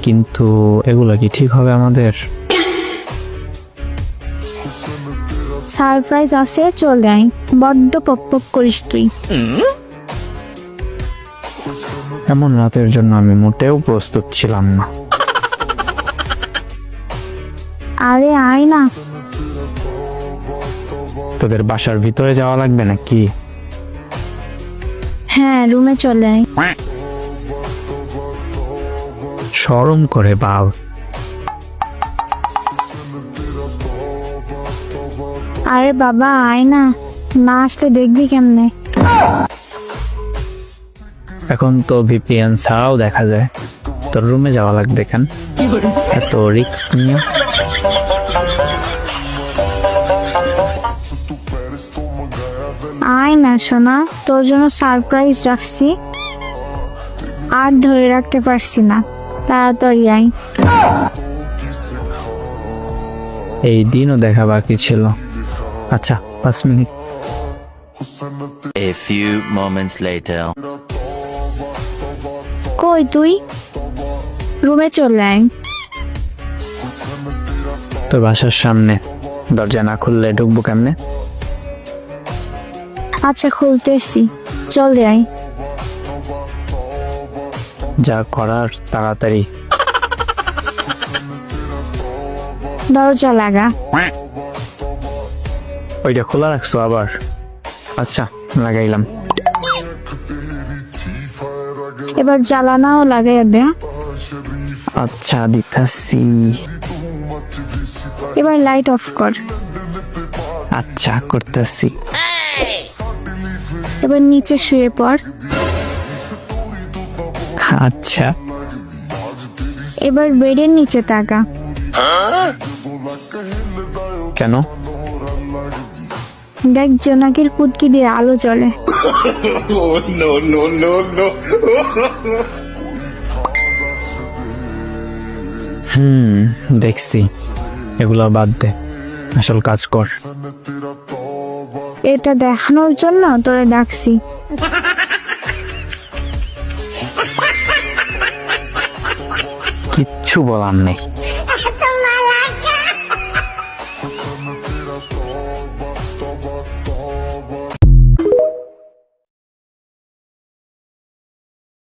কিন্তু এগুলো কি ঠিক হবে আমাদের? সারপ্রাইজ আছে, চলে আয়। বড্ড পক করিস তুই। এমন রাতের জন্য আমি মোটেও প্রস্তুত ছিলাম না। আরে আয় না। তোদের বাসার ভিতরে যাওয়া লাগবে নাকি? হ্যাঁ, রুমে চলে আয়। শরম করে বাল। আরে বাবা আয় না, না আসলে দেখবি কেমনে। এখন তো ভিপিএন ছাড়াও দেখা যায়। তোর রুমে যাওয়া লাগবে কেন? এত রিস্ক নিয়ে? আয় না সোনা, তোর জন্য সারপ্রাইজ রাখছি, আর ধরে রাখতে পারছি না, তাড়াতাড়ি আয়। এই দিনও দেখা বাকি ছিল। আচ্ছা 5 minute. A few moments later. কই তুই? রুমে চলে আয়। তোর বাসার সামনে, দরজা না খুললে ঢুকবো কেমনে? আচ্ছা খুলতেছি, চলে আয়। যা করার তাড়াতাড়ি। দরজা লাগা। ওইটা খোলা রাখছো আবার? আচ্ছা লাগাইলাম। এবার জ্বালানাও লাগাইয়া দে। আচ্ছা দিতাছি। এবার লাইট অফ কর। আচ্ছা করতেছি। এবার নিচে শুয়ে পড়। আচ্ছা। এবার বেডের নিচে তাকা। কেন? দেখ জোনাকির কুটকি দিয়ে আলো জ্বলে। দেখছি। এগুলো বাদ দে, আসল কাজ কর। এটা দেখানোর জন্য তোরে ডাকছি। কিচ্ছু বলার নেই।